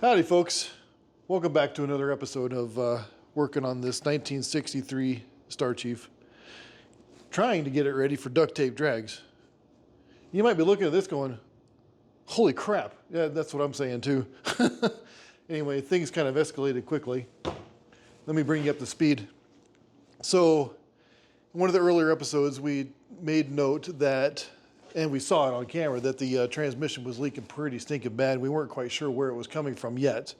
Howdy folks, welcome back to another episode of working on this 1963 Star Chief, trying to get it ready for duct tape drags. You might be looking at this going, holy crap, yeah, that's what I'm saying too. Anyway, things kind of escalated quickly. Let me bring you up to speed. So, in one of the earlier episodes, we made note that, and we saw it on camera, that the transmission was leaking pretty stinking bad. We weren't quite sure where it was coming from yet.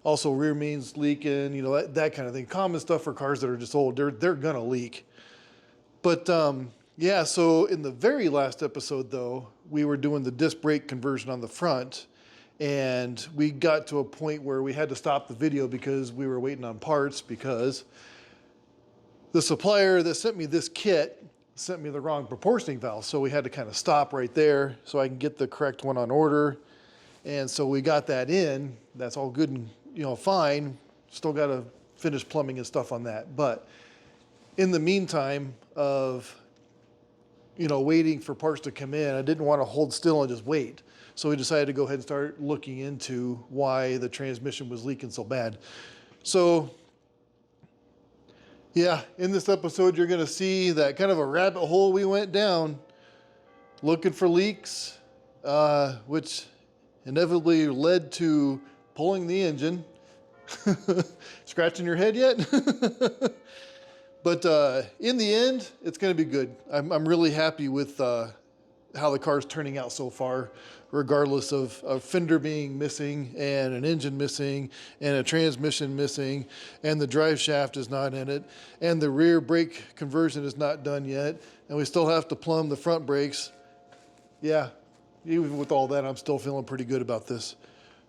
Also, rear mains leaking, that kind of thing. Common stuff for cars that are just old. They're gonna leak. But yeah, so in the very last episode, though, we were doing the disc brake conversion on the front, and we got to a point where we had to stop the video because we were waiting on parts, because the supplier that sent me this kit sent me the wrong proportioning valve. So we had to kind of stop right there so I can get the correct one on order. And so we got that in. That's all good and fine. Still got to finish plumbing and stuff on that. But in the meantime of waiting for parts to come in, I didn't want to hold still and just wait. So we decided to go ahead and start looking into why the transmission was leaking so bad. So yeah, in this episode, you're going to see that kind of a rabbit hole we went down looking for leaks, which inevitably led to pulling the engine. Scratching your head yet? But in the end, it's going to be good. I'm really happy with how the car's turning out so far, regardless of a fender being missing and an engine missing and a transmission missing and the drive shaft is not in it and the rear brake conversion is not done yet and we still have to plumb the front brakes. Yeah, even with all that, I'm still feeling pretty good about this.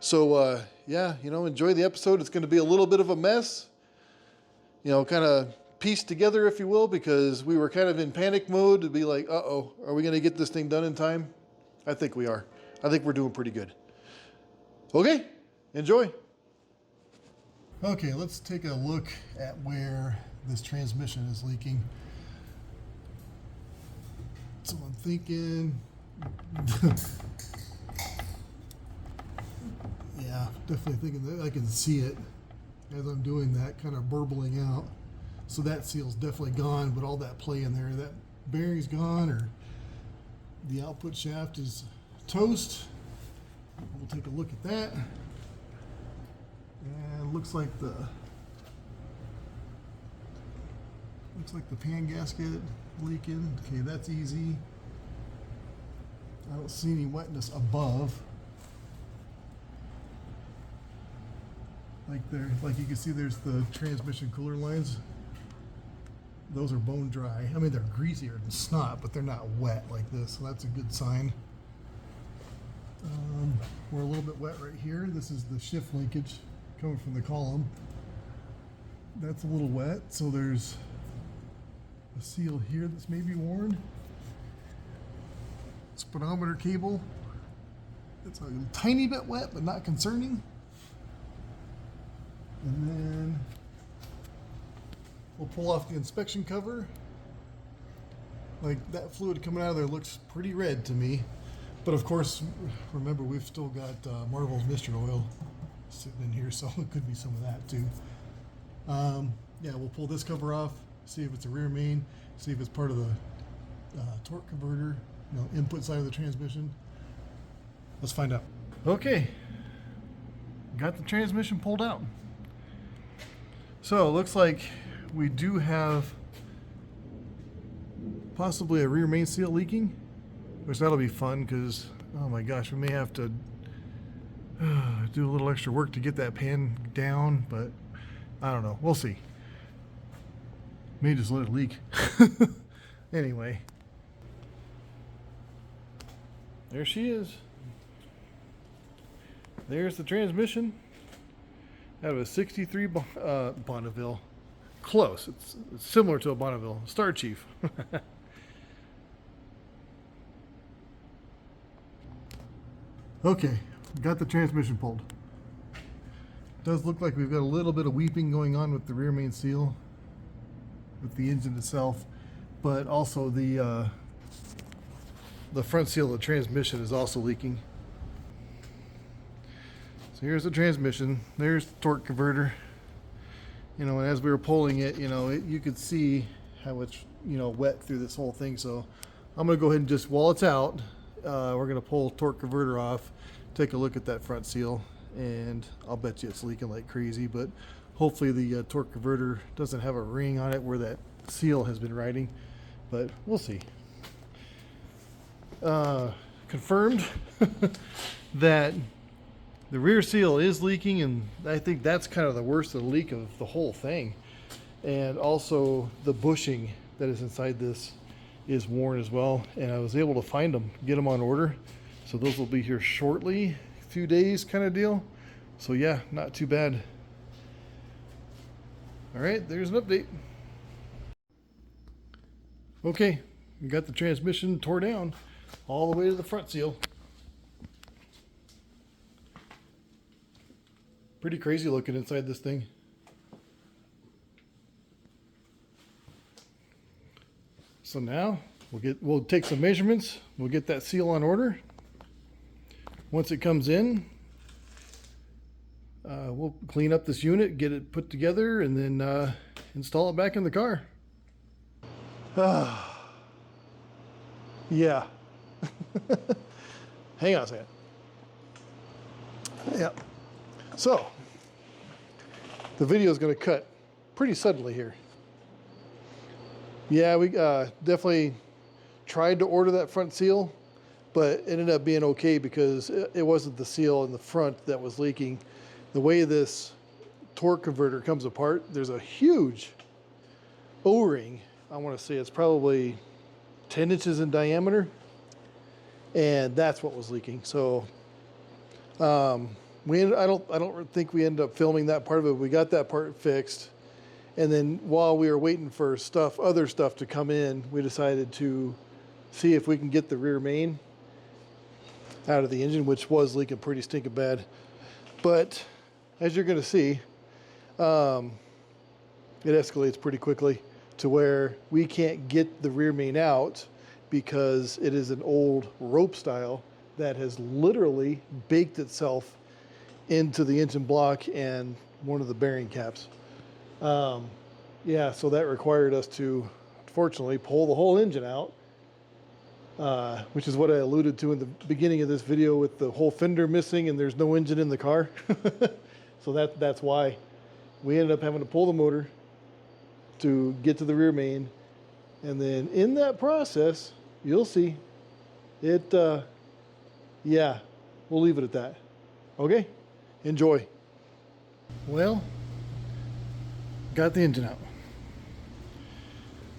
So yeah, enjoy the episode. It's going to be a little bit of a mess, kind of pieced together, if you will, because we were kind of in panic mode to be like, uh-oh, are we going to get this thing done in time? I think we are. I think we're doing pretty good. Okay, enjoy. Okay, let's take a look at where this transmission is leaking. So I'm thinking, yeah, definitely thinking that I can see it as I'm doing that, kind of burbling out. So that seal's definitely gone, but all that play in there, that bearing's gone, or the output shaft is toast. We'll take a look at that. And looks like the pan gasket leaking. Okay, that's easy. I don't see any wetness above. Like you can see, there's the transmission cooler lines. Those are bone dry. I mean, they're greasier than snot, but they're not wet like this, so that's a good sign. We're a little bit wet right here. This is the shift linkage coming from the column. That's a little wet, so there's a seal here that's maybe worn. Speedometer cable. It's a tiny bit wet, but not concerning. And then we'll pull off the inspection cover. Like, that fluid coming out of there looks pretty red to me. But of course, remember, we've still got Marvel's Mystery Oil sitting in here, so it could be some of that too. Yeah, we'll pull this cover off, see if it's a rear main, see if it's part of the torque converter, input side of the transmission. Let's find out. Okay, got the transmission pulled out. So it looks like we do have possibly a rear main seal leaking, which that'll be fun because, oh my gosh, we may have to do a little extra work to get that pan down, but I don't know. We'll see. May just let it leak. Anyway, there she is. There's the transmission out of a 63 Bonneville. Close. It's similar to a Bonneville. Star Chief. Okay, got the transmission pulled. Does look like we've got a little bit of weeping going on with the rear main seal, with the engine itself, but also the front seal of the transmission is also leaking. So here's the transmission. There's the torque converter. You know, and as we were pulling it, you know, you could see how it's, you know, wet through this whole thing. So I'm going to go ahead and just, while it's out, we're going to pull torque converter off, take a look at that front seal, and I'll bet you it's leaking like crazy, but hopefully the torque converter doesn't have a ring on it where that seal has been riding, but we'll see. Confirmed that the rear seal is leaking, and I think that's kind of the worst of the leak of the whole thing. And also the bushing that is inside this is worn as well, and I was able to find them, get them on order, so those will be here shortly, a few days kind of deal. So yeah, not too bad. All right, there's an update. Okay, we got the transmission tore down all the way to the front seal. Pretty crazy looking inside this thing. So now we'll take some measurements. We'll get that seal on order. Once it comes in, we'll clean up this unit, get it put together, and then install it back in the car. Yeah. Hang on a second. Yeah. So the video is going to cut pretty suddenly here. Yeah, we definitely tried to order that front seal, but it ended up being okay because it wasn't the seal in the front that was leaking. The way this torque converter comes apart, there's a huge O-ring. I want to say it's probably 10 inches in diameter, and that's what was leaking. So I don't think we ended up filming that part of it. We got that part fixed, and then while we were waiting for other stuff to come in, we decided to see if we can get the rear main out of the engine, which was leaking pretty stinking bad. But as you're going to see, it escalates pretty quickly to where we can't get the rear main out because it is an old rope style that has literally baked itself into the engine block and one of the bearing caps. Yeah, so that required us to, unfortunately, pull the whole engine out, which is what I alluded to in the beginning of this video with the whole fender missing and there's no engine in the car. So that's why we ended up having to pull the motor to get to the rear main. And then in that process, you'll see it, yeah, we'll leave it at that. Okay, enjoy. Well, got the engine out.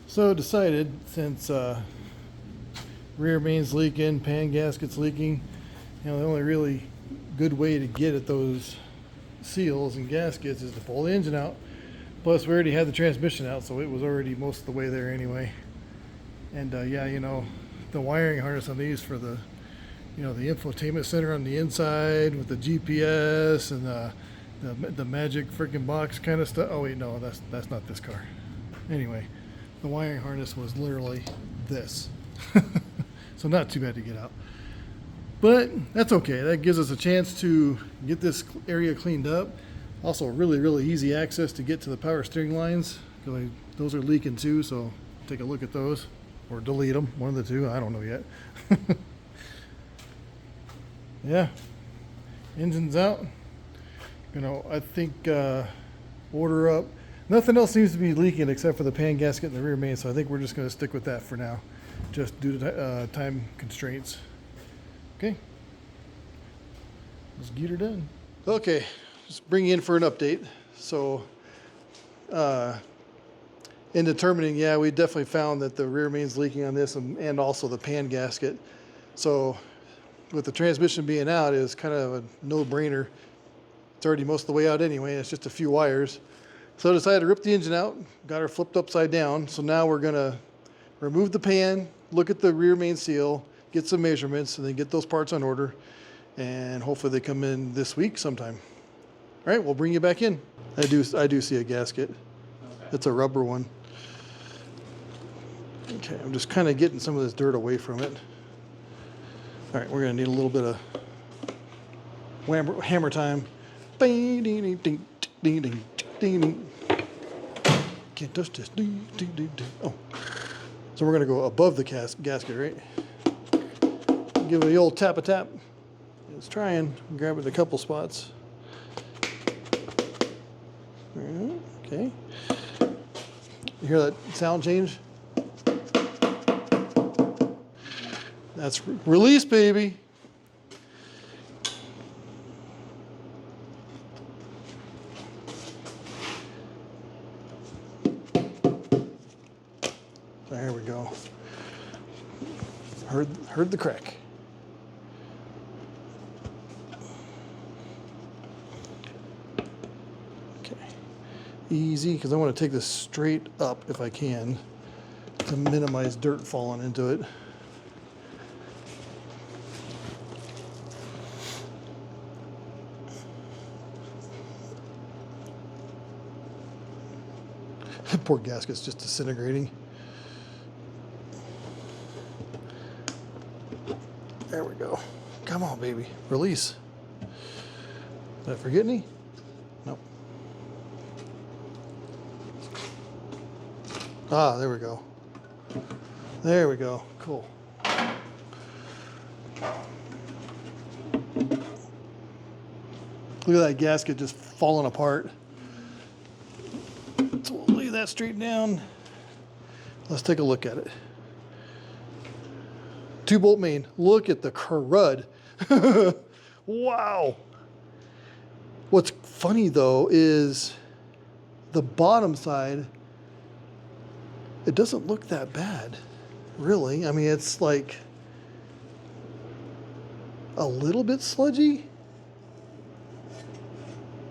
So decided, since rear main's leaking, pan gasket's leaking, you know, the only really good way to get at those seals and gaskets is to pull the engine out. Plus we already had the transmission out, so it was already most of the way there anyway. And yeah, you know, the wiring harness on these for the, you know, the infotainment center on the inside with the GPS and the magic freaking box kind of stuff. Oh wait, no, that's not this car. Anyway, the wiring harness was literally this. So not too bad to get out. But that's okay. That gives us a chance to get this area cleaned up. Also really, really easy access to get to the power steering lines. Those are leaking too, so take a look at those. Or delete them, one of the two, I don't know yet. Yeah, engine's out. You know, I think order up. Nothing else seems to be leaking except for the pan gasket and the rear main, so I think we're just going to stick with that for now, just due to time constraints. Okay, let's get her done. Okay, just bring you in for an update. So, in determining, yeah, we definitely found that the rear main's leaking on this and also the pan gasket. So with the transmission being out, it was kind of a no-brainer. It's already most of the way out anyway. It's just a few wires. So I decided to rip the engine out, got her flipped upside down. So now we're gonna remove the pan, look at the rear main seal, get some measurements, and then get those parts on order. And hopefully they come in this week sometime. All right, we'll bring you back in. I do see a gasket. Okay. It's a rubber one. Okay, I'm just kind of getting some of this dirt away from it. All right, we're gonna need a little bit of hammer time. Ding, ding, ding, ding, ding, ding, ding, ding. Can't touch this. Ding, ding, ding, ding. Oh. So we're going to go above the gasket, right? Give it the old tap-a-tap. Let's try and grab it in a couple spots. Okay. You hear that sound change? That's release, baby. There we go. Heard the crack. Okay. Easy, because I want to take this straight up if I can to minimize dirt falling into it. Poor gasket's just disintegrating. There we go. Come on, baby. Release. Did I forget any? Nope. Ah, there we go. There we go. Cool. Look at that gasket just falling apart. So we'll lay that straight down. Let's take a look at it. 2-bolt main. Look at the crud. Wow. What's funny though is the bottom side, it doesn't look that bad, really. I mean, it's like a little bit sludgy.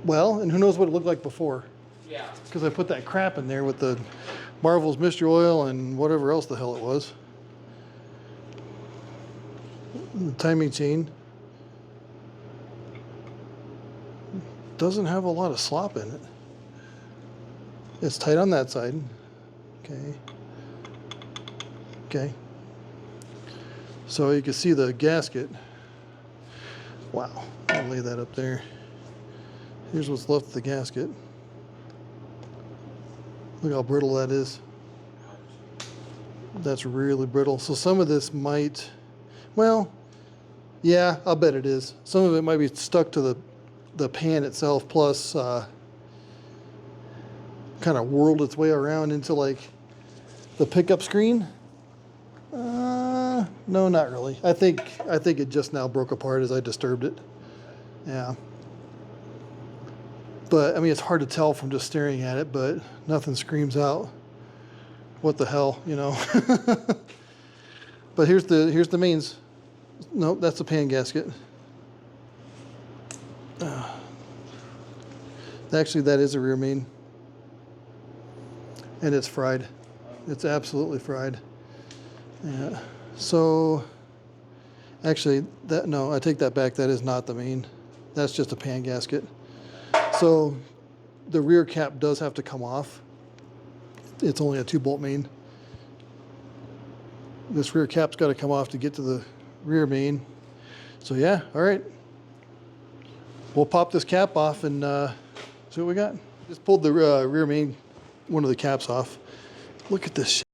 Well, and who knows what it looked like before. Yeah. Because I put that crap in there with the Marvel's Mystery Oil and whatever else the hell it was. The timing chain doesn't have a lot of slop in it. It's tight on that side. Okay. Okay. So you can see the gasket. Wow. I'll lay that up there. Here's what's left of the gasket. Look how brittle that is. That's really brittle. So some of this might, well, yeah, I'll bet it is. Some of it might be stuck to the pan itself, plus kind of whirled its way around into like the pickup screen. No, not really. I think it just now broke apart as I disturbed it. Yeah. But I mean, it's hard to tell from just staring at it, but nothing screams out, what the hell, you know? But here's the mains. Nope, that's the pan gasket. Actually, that is a rear main. And it's fried. It's absolutely fried. Yeah. So, actually, no, I take that back. That is not the main. That's just a pan gasket. So, the rear cap does have to come off. It's only a 2-bolt main. This rear cap's got to come off to get to the rear main. So yeah, all right. We'll pop this cap off and see what we got. Just pulled the rear main, one of the caps off. Look at this shit.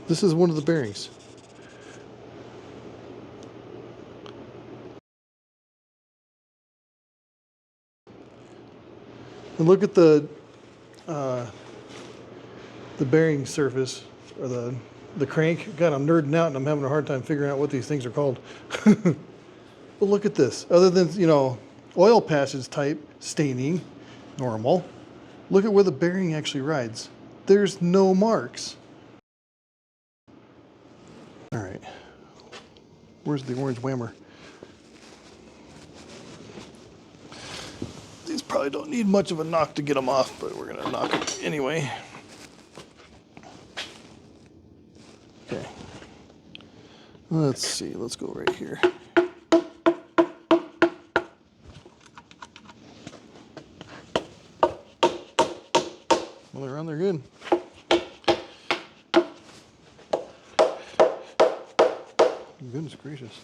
This is one of the bearings. And look at the bearing surface, or the crank. God, I'm nerding out and I'm having a hard time figuring out what these things are called. But look at this. Other than, you know, oil passage type staining, normal. Look at where the bearing actually rides. There's no marks. All right. Where's the orange whammer? These probably don't need much of a knock to get them off, but we're gonna knock them anyway. Okay. Let's see, let's go right here. Well, they're on there good. Goodness gracious.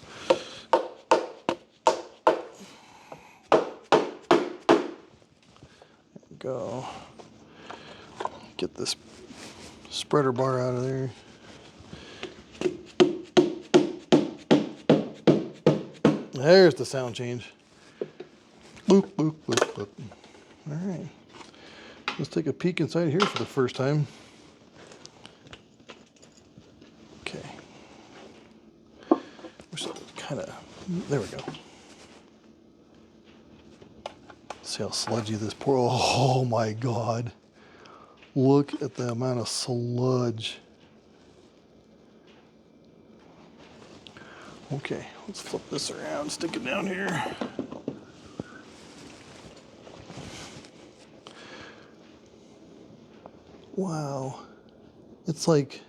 go. Get this spreader bar out of there. There's the sound change. Boop, boop, boop, boop. All right. Let's take a peek inside here for the first time. Okay. Kind of, there we go. See how sludgy this poor, oh my God. Look at the amount of sludge. Okay, let's flip this around, stick it down here. Wow. It's like,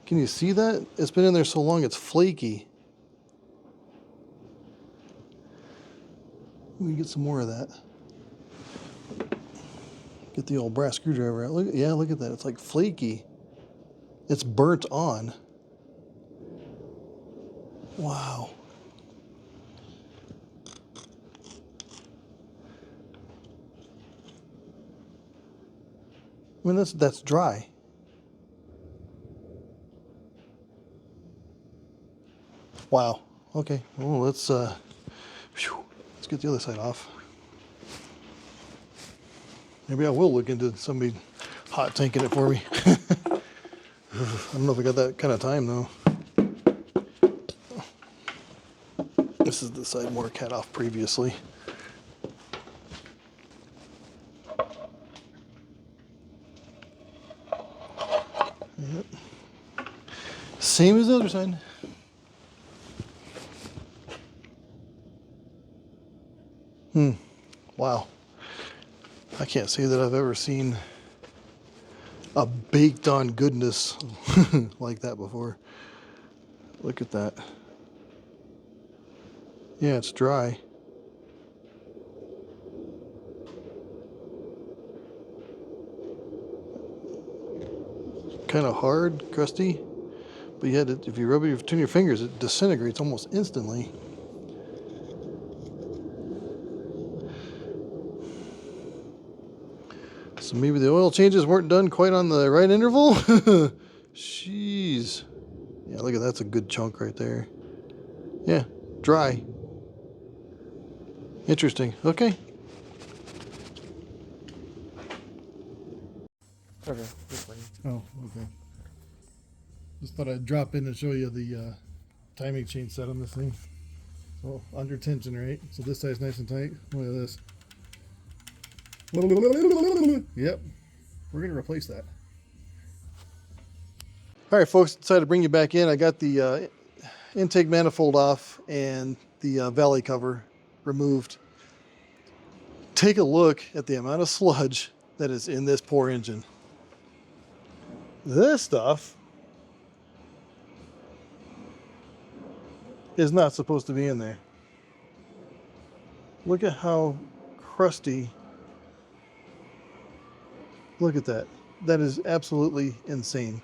can you see that? It's been in there so long, it's flaky. Let me get some more of that. Get the old brass screwdriver out. Look, yeah, look at that. It's like flaky. It's burnt on. Wow. I mean, that's dry. Wow. Okay. Well, let's get the other side off. Maybe I will look into somebody hot tanking it for me. I don't know if I got that kind of time though. This is the side more cut off previously. Yep. Same as the other side. Wow. I can't say that I've ever seen a baked on goodness like that before. Look at that. Yeah, it's dry. Kind of hard, crusty, but yet if you rub it between your fingers, it disintegrates almost instantly. So maybe the oil changes weren't done quite on the right interval. Jeez. Yeah, look at that's a good chunk right there. Yeah, dry. Interesting. Okay. Okay. Oh, okay. Just thought I'd drop in and show you the timing chain set on this thing. So under tension, right? So this side's nice and tight. Look at this. Yep, we're gonna replace that. All right, folks, decided to bring you back in. I got the intake manifold off and the valley cover removed. Take a look at the amount of sludge that is in this poor engine. This stuff is not supposed to be in there. Look at how crusty. Look at that. That is absolutely insane.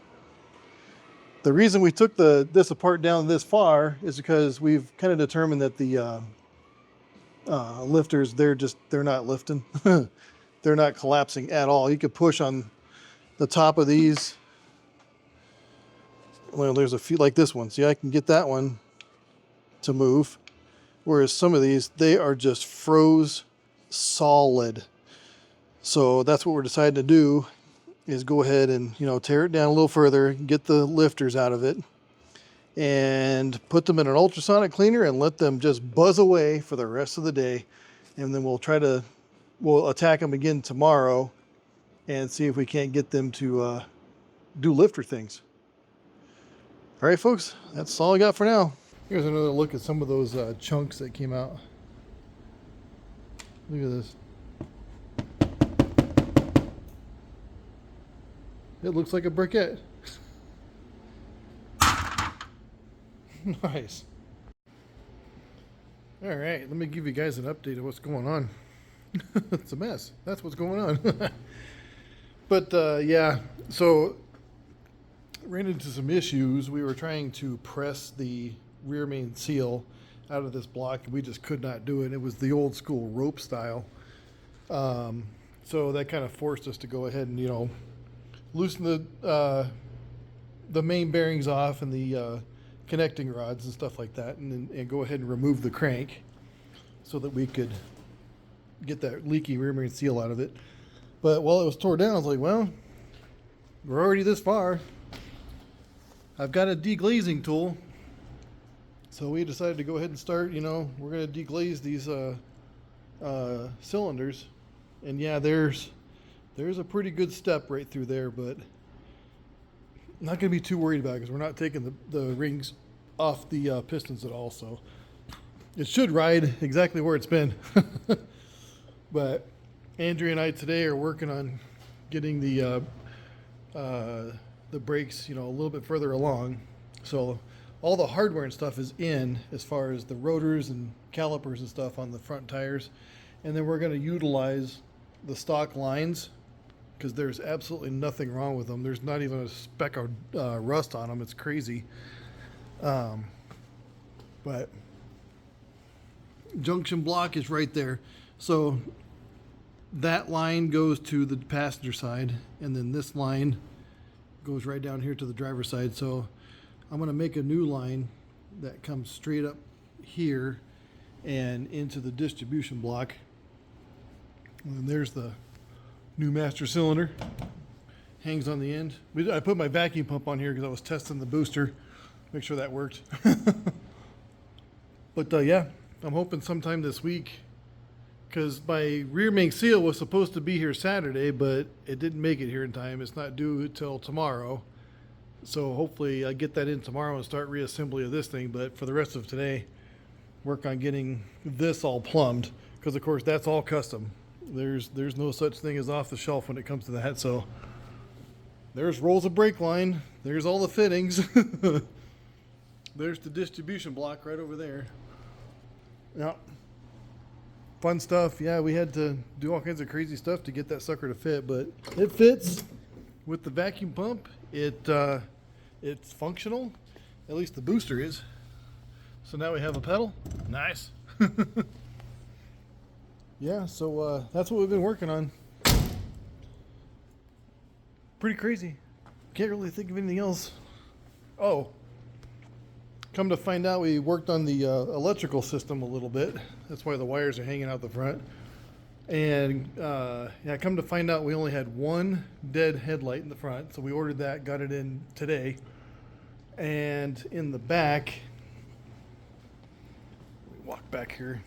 The reason we took this apart down this far is because we've kind of determined that the lifters, they're not lifting. They're not collapsing at all. You could push on the top of these. Well, there's a few like this one. See, I can get that one to move. Whereas some of these, they are just froze solid. So that's what we're deciding to do, is go ahead and, tear it down a little further, get the lifters out of it, and put them in an ultrasonic cleaner and let them just buzz away for the rest of the day. And then we'll attack them again tomorrow and see if we can't get them to do lifter things. All right, folks, that's all I got for now. Here's another look at some of those chunks that came out. Look at this. It looks like a briquette. Nice. All right, let me give you guys an update of what's going on. It's a mess. That's what's going on. But yeah, so ran into some issues. We were trying to press the rear main seal out of this block, and we just could not do it. It was the old school rope style. So that kind of forced us to go ahead and, you know, loosen the main bearings off and the connecting rods and stuff like that, and go ahead and remove the crank so that we could get that leaky rear main seal out of it. But while it was tore down, I was like, well, we're already this far. I've got a deglazing tool. So we decided to go ahead and start, you know, we're going to deglaze these cylinders. And yeah, there's a pretty good step right through there, but I'm not going to be too worried about it because we're not taking the rings off the pistons at all. So it should ride exactly where it's been. But Andrea and I today are working on getting the brakes, you know, a little bit further along. So all the hardware and stuff is in as far as the rotors and calipers and stuff on the front tires. And then we're going to utilize the stock lines because there's absolutely nothing wrong with them. There's not even a speck of rust on them. It's crazy. But junction block is right there. So that line goes to the passenger side, and then this line goes right down here to the driver's side. So I'm going to make a new line that comes straight up here and into the distribution block. And there's the new master cylinder. Hangs on the end. I put my vacuum pump on here because I was testing the booster. Make sure that worked. But yeah, I'm hoping sometime this week, because my rear main seal was supposed to be here Saturday, but it didn't make it here in time. It's not due till tomorrow. So hopefully I get that in tomorrow and start reassembly of this thing. But for the rest of today, work on getting this all plumbed, because of course that's all custom. There's no such thing as off the shelf when it comes to that. So there's rolls of brake line. There's all the fittings. There's the distribution block right over there. Yeah. Fun stuff. Yeah, we had to do all kinds of crazy stuff to get that sucker to fit, but it fits with the vacuum pump. It's functional. At least the booster is. So now we have a pedal. Nice. Yeah, so that's what we've been working on. Pretty crazy. Can't really think of anything else. Oh, come to find out, we worked on the electrical system a little bit. That's why the wires are hanging out the front. And yeah, come to find out, we only had one dead headlight in the front. So we ordered that, got it in today. And in the back, let me walk back here.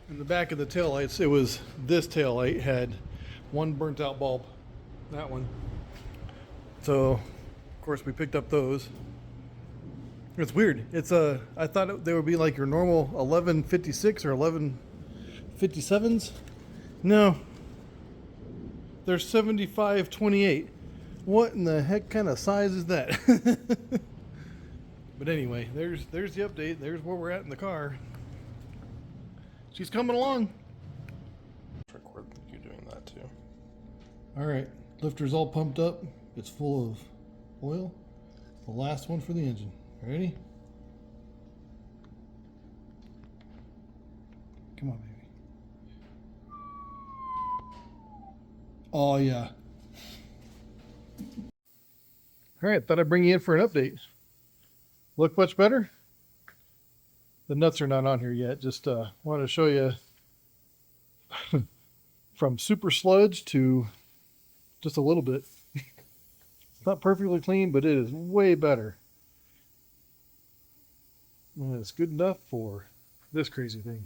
In the back of the taillights, it was this taillight had one burnt out bulb. That one. So, of course, we picked up those. It's weird. It's I thought they would be like your normal 1156 or 1157s. No. They're 7528. What in the heck kind of size is that? But anyway, there's the update. There's where we're at in the car. She's coming along. Record you doing that too. All right, lifter's all pumped up. It's full of oil. The last one for the engine. Ready? Come on, baby. Oh yeah. All right, thought I'd bring you in for an update. Look much better? The nuts are not on here yet. Just wanted to show you from super sludge to just a little bit. It's not perfectly clean, but it is way better. And it's good enough for this crazy thing.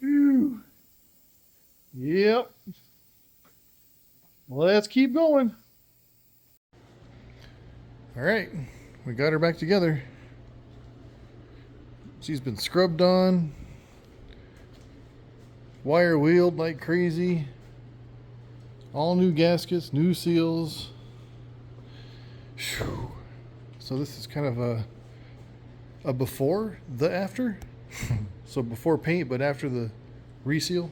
Whew. Yep. Let's keep going. All right. We got her back together. She's been scrubbed on, wire wheeled like crazy, all new gaskets, new seals. Whew. So this is kind of a before, the after. So before paint, but after the reseal.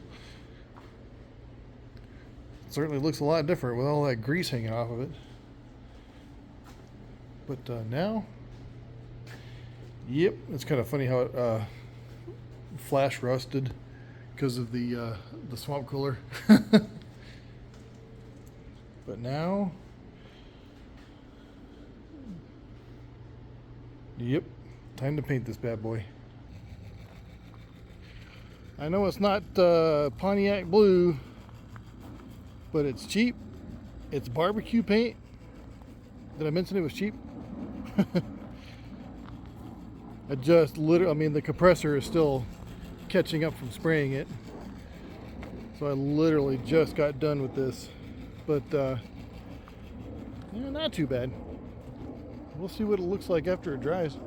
It certainly looks a lot different with all that grease hanging off of it. But Yep, it's kind of funny how it flash rusted because of the swamp cooler. But now, yep, time to paint this bad boy. I know it's not Pontiac blue, but it's cheap. It's barbecue paint. Did I mention it was cheap? I mean, the compressor is still catching up from spraying it. So I literally just got done with this. But, yeah, not too bad. We'll see what it looks like after it dries.